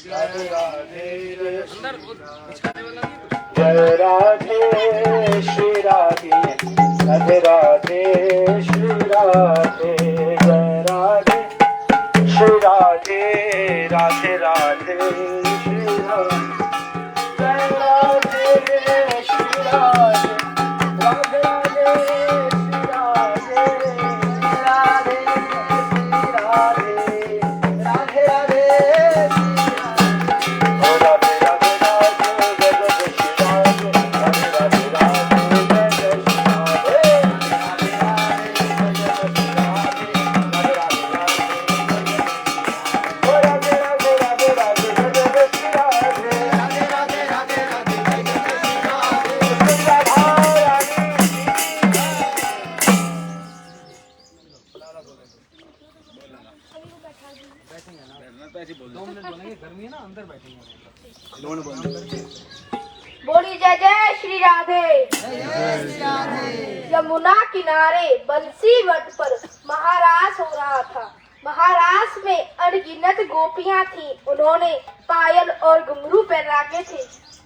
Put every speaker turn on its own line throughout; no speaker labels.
राधे राधे जय राधे श्री राधे राधे राधे श्री राधे जय राधे श्री राधे राधे राधे श्री राधे जय राधे श्री राधे राधे राधे श्री राधे राधे राधे राधे राधे
बोली जय जय श्री राधे। यमुना किनारे बंसी वट पर महारास हो रहा था। महारास में अनगिनत गोपियां थीं। उन्होंने पायल और घुंघरू पहना के थे।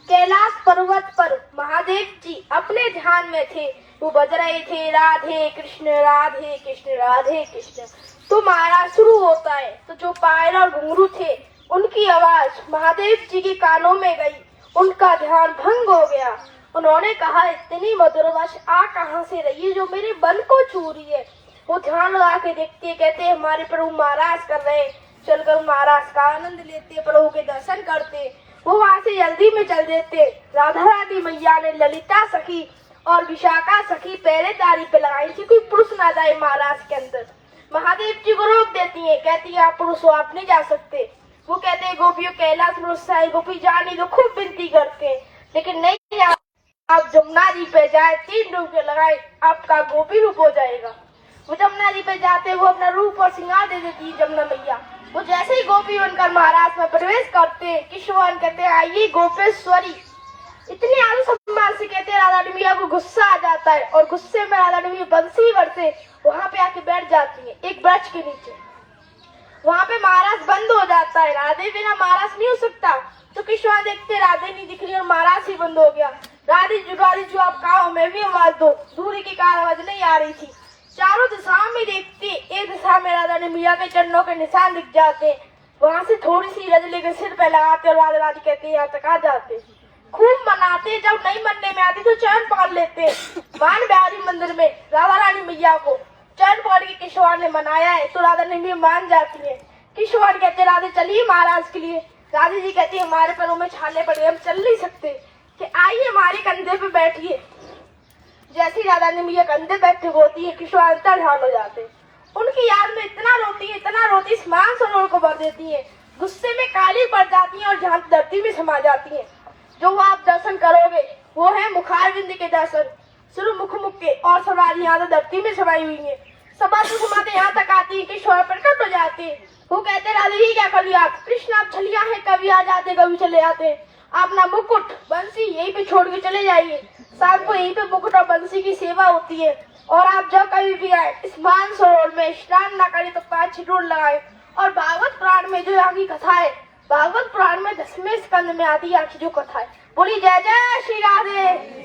कैलाश पर्वत पर महादेव जी अपने ध्यान में थे। वो बज रहे थे राधे कृष्ण राधे कृष्ण राधे कृष्ण। तो महाराज शुरू होता है तो जो पायल और घुंघरू थे उनकी आवाज महादेव जी के कानों में गई। उनका ध्यान भंग हो गया। उन्होंने कहा इतनी मधुरवश आ कहां से रही है जो मेरे बल को छू रही है। वो ध्यान लगा के देखते कहते हमारे प्रभु महाराज कर रहे, चलकर महाराज का आनंद लेते, प्रभु के दर्शन करते। वो वहां से जल्दी में चल देते। राधा रानी मैया ने ललिता सखी और विशाखा सखी पहरेदारी पे लगाई थी कोई पुरुष ना जाए महाराज के अंदर। महादेव जी को रोक देती है, कहती है आप पुरुष हो, आप नहीं जा सकते। वो कहते हैं गोपियों कैलाश पुरुष गोपी जाने दो, खूब विनती करते हैं लेकिन नहीं, आप जमुना जी पे जाए 3 डुबके लगाए आपका गोपी रूप हो जाएगा। वो जमुना जी पे जाते वो अपना रूप और श्रृंगार दे देती है जमुना मैया। वो जैसे ही गोपी बनकर महाराज में प्रवेश करते किशोर कहते हैं आइए गोपेश्वरी। इतने आदर सम्मान से कहते हैं राधा रानी मैया को गुस्सा आ जाता है और गुस्से में राधा रानी बंसी से वहां पे आके बैठ जाती है एक वृक्ष के नीचे। वहां पे महाराज बंद हो जाता है। राधे बिना महाराज नहीं हो सकता। तो किशोर देखते राधे नहीं दिख रही और महाराज ही बंद हो गया। राधे जो आप कहा मैं भी आवाज दो। दूरी की कार आवाज नहीं आ रही थी। चारों दिशाओं में देखते एक दिशा में राधा रानी मैया के चरणों के निशान दिख जाते। वहां से थोड़ी सी रज लेकर सिर पे लगाते और राधे राधे कहते यहाँ तक आ जाते। खूब मनाते, जब नहीं मनने में आती तो चरण पकड़ लेते। मान बिहारी मंदिर में राधा रानी मैया को चरण पकड़ के किशोर ने मनाया है तो राधा रानी मैया मान जाती है। किशोर कहते राधे चलिए महाराज के लिए। राधे जी कहती है हमारे पैरों में छाले पड़े, हम चल नहीं सकते, कि आइए हमारे कंधे पे बैठिए। जैसी राधा रानी मैया कंधे बैठे होती है किशोर अंतर ध्यान हो जाते। उनकी याद में इतना रोती स्मान सरोवर को भर देती है। गुस्से में काली पड़ जाती है और जहाँ धरती में समा जाती है। जो आप दर्शन करोगे वो है मुखारविंद के दर्शन, सिर्फ मुख के, और सवारी यहाँ धरती में समाई हुई है। सभा से समाते यहाँ तक आती है किशोर प्रकट हो जाते। वो कहते राधे जी क्या कर लिया आप, कृष्ण आप छलिया है, कभी आ जाते कभी चले आते। आप ना मुकुट बंसी यहीं पे छोड़ के चले जाइए। शाम को यहीं पे मुकुट और बंसी की सेवा होती है। और आप जब कभी भी आए इस मानसरोवर में स्नान ना करें तो 5 छिटूर लगाए। और भागवत पुराण में जो यहाँ की कथा है, भागवत पुराण में 10वें स्कंद में आती है जो कथा है। बोली जय जय श्री राधे।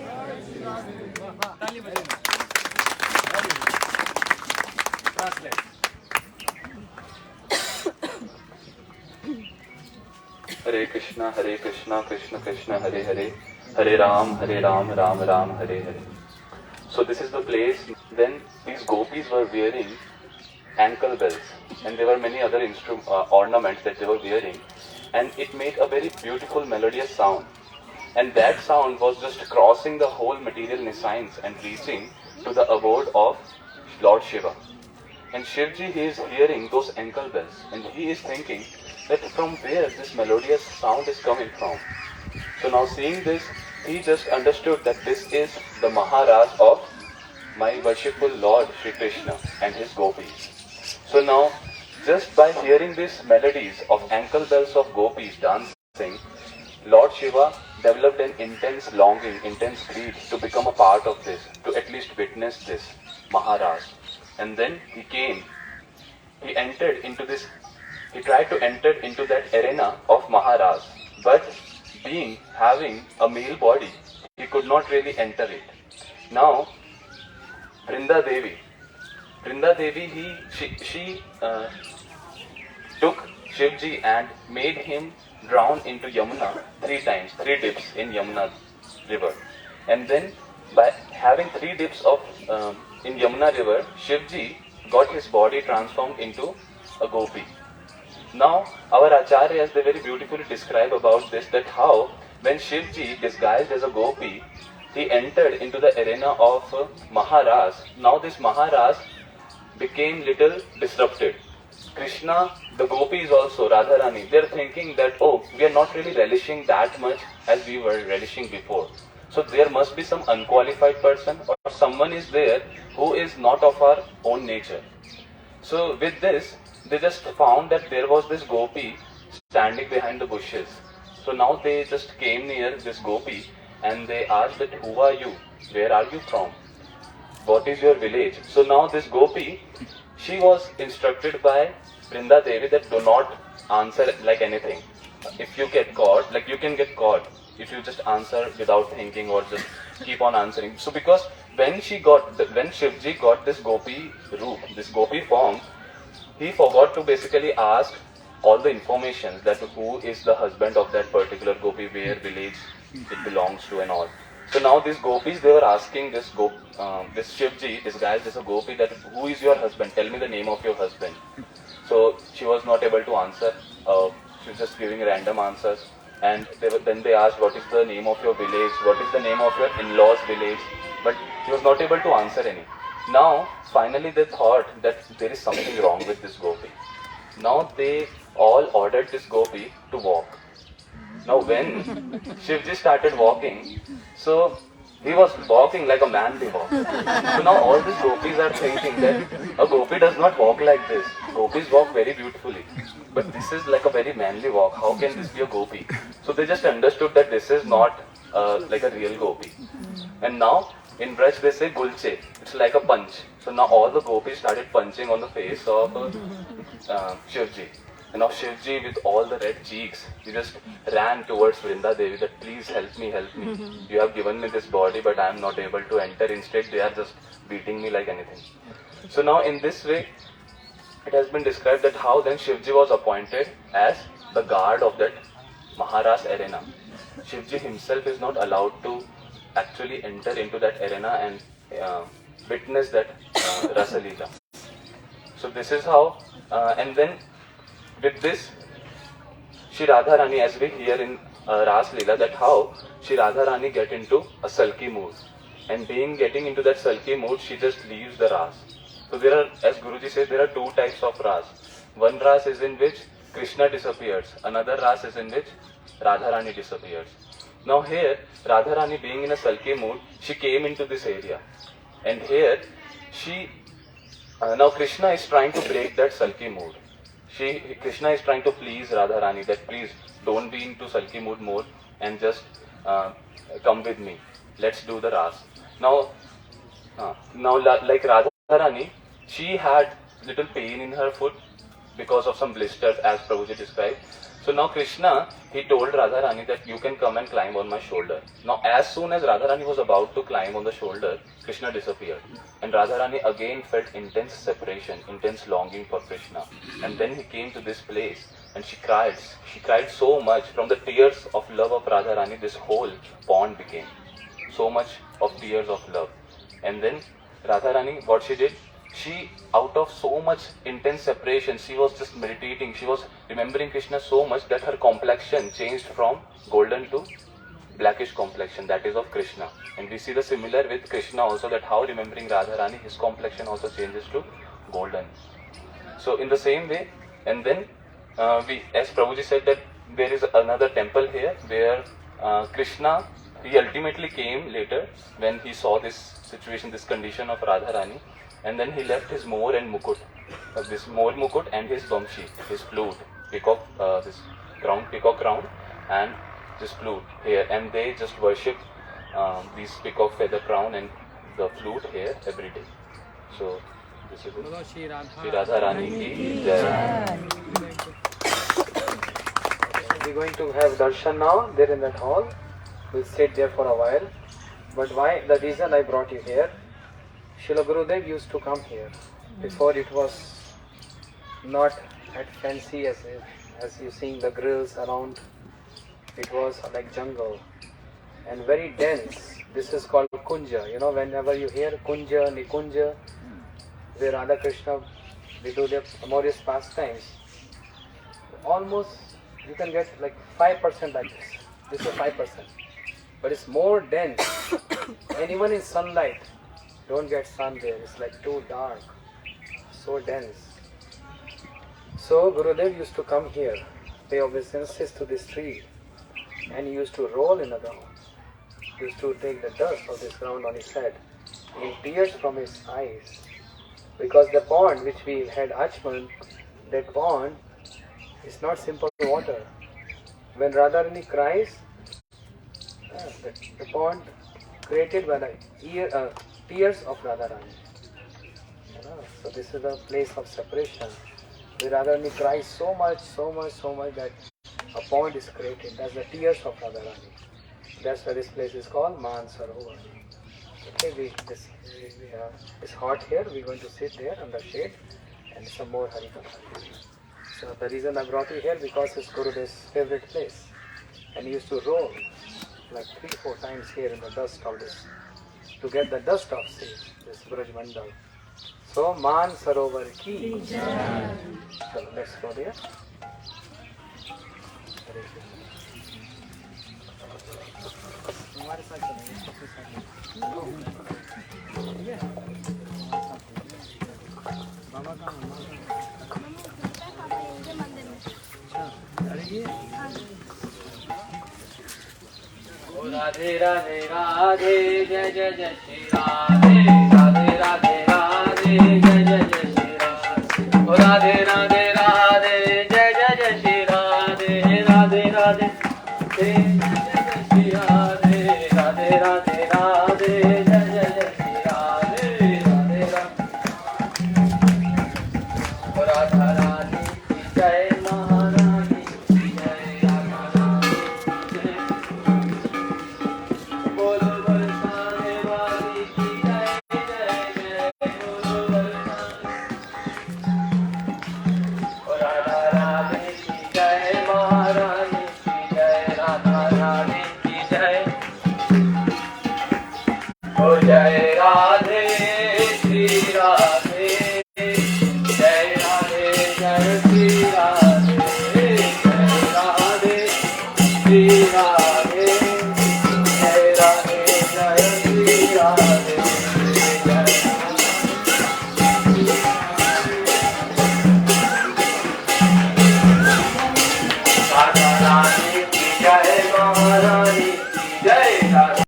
हरे कृष्णा कृष्ण कृष्ण हरे हरे, हरे Ram Ram Ram Hare Hare. So this is the place when these gopis were wearing ankle bells, and there were many other ornaments that they were wearing, and it made a very beautiful melodious sound, and that sound was just crossing the whole material nescience and reaching to the abode of Lord Shiva. And Shivji, he is hearing those ankle bells, and he is thinking that from where this melodious sound is coming from. So now seeing this, he just understood that this is the Maharaj of my worshipful Lord Shri Krishna and his gopis. So now, just by hearing these melodies of ankle bells of gopis dancing, Lord Shiva developed an intense longing, intense greed to become a part of this, to at least witness this Maharaj. And then he entered into this he tried to enter into that arena of Maharaj, but having a male body, he could not really enter it. Now, Vrinda Devi, she took Shivji and made him drown into Yamuna 3 times, 3 dips in Yamuna river. And then by having 3 dips of in Yamuna river, Shivji got his body transformed into a gopi. Now our acharyas, they very beautifully describe about this, that how when Shivji disguised as a gopi, he entered into the arena of Maharaj. Now this Maharaj became little disrupted. Krishna, the gopis also, Radharani, they are thinking that, oh, we are not really relishing that much as we were relishing before. So there must be some unqualified person or someone is there who is not of our own nature. So with this, they just found that there was this gopi standing behind the bushes. So now they just came near this gopi and they asked that, who are you? Where are you from? What is your village? So now this gopi, she was instructed by Vrinda Devi that do not answer like anything. If you get caught, like you can get caught if you just answer without thinking or just keep on answering. So because when Shivji got this gopi roop, this gopi form, he forgot to basically ask all the information that who is the husband of that particular gopi, where village it belongs to and all. So now these gopis, they were asking this Shivji disguised as a gopi that who is your husband? Tell me the name of your husband. So she was not able to answer. She was just giving random answers. And then they asked, what is the name of your village? What is the name of your in-laws' village? But she was not able to answer any. Now, finally they thought that there is something wrong with this gopi. Now they all ordered this gopi to walk. Now when Shivji started walking, so he was walking like a manly walk. So now all these gopis are thinking that a gopi does not walk like this. Gopis walk very beautifully. But this is like a very manly walk. How can this be a gopi? So they just understood that this is not like a real gopi. And now in Braj they say gulche. It's like a punch. So now all the gopis started punching on the face of Shivji. And now Shivji, with all the red cheeks, he just ran towards Vrinda Devi that please help me, help me. You have given me this body but I am not able to enter. Instead they are just beating me like anything. So now in this way, it has been described that how then Shivji was appointed as the guard of that Maharaj arena. Shivji himself is not allowed to actually enter into that arena and witness that Rasa Leela. So this is how, and then with this, Shri Radharani, as we hear in Ras Leela, that how Shri Radharani get into a sulky mood. And getting into that sulky mood, she just leaves the Ras. So there are, as Guruji says, there are 2 types of Ras. One Ras is in which Krishna disappears. Another Ras is in which Radharani disappears. Now here, Radharani being in a sulky mood, she came into this area. And here, now Krishna is trying to break that sulky mood. Krishna is trying to please Radharani that please don't be into sulky mood more and just come with me. Let's do the Ras. Now like Radharani, she had little pain in her foot because of some blisters as Prabhuji described. So now Krishna, he told Radharani that you can come and climb on my shoulder. Now as soon as Radharani was about to climb on the shoulder, Krishna disappeared. And Radharani again felt intense separation, intense longing for Krishna. And then he came to this place and she cried. She cried so much. From the tears of love of Radharani, this whole pond became so much of tears of love. And then Radharani, what she did, she, out of so much intense separation, she was just meditating. She was remembering Krishna so much that her complexion changed from golden to blackish complexion, that is of Krishna. And we see the similar with Krishna also, that how remembering Radharani, his complexion also changes to golden. So in the same way, and then as Prabhuji said, that there is another temple here where Krishna, he ultimately came later when he saw this situation, this condition of Radharani, and then he left his more and mukut, this more mukut and his bamshi, his flute, peacock, this peacock crown and this flute here, and they just worship these peacock feather crown and the flute here every day. So this is it. Shri Radharani ki Jai.
we're going to have darshan now, there in that hall. We'll sit there for a while. But why? The reason I brought you here, Srila Gurudev used to come here. Before it was not as fancy as you seeing the grills around. It was like jungle and very dense. This is called kunja. You know, whenever you hear kunja, nikunja, where Radha Krishna, they do their amorous pastimes, almost you can get like 5% like this. This is 5%. But it's more dense. And even in sunlight, don't get sun there. It's like too dark. So dense. So Gurudev used to come here, pay obeisances to this tree, and he used to roll in the ground. He used to take the dust of this ground on his head, in tears from his eyes. Because the pond which we had Achman, that pond is not simple water. When Radharani cries, the pond created by the tears of Radharani. So this is a place of separation. Where Radharani cries so much that a pond is created. That's the tears of Radharani. That's why this place is called Mansarovar. Okay, it's hot here. We're going to sit there under shade and some more Harikatha. So the reason I brought you here because it's Gurudev's favorite place. And he used to roll like 3-4 times here in the dust of this to get the dust off this Braj Mandal. So Mansarovar ki. So let's go there. हमारे साथ चलेंगे सबके साथ ठीक है बाबा का अरे ये राधे राधे राधे जय जय जय श्री राधे राधे राधे राधे जय जय जय श्री राधे राधे राधे राधे जय जय जय श्री राधे राधे राधे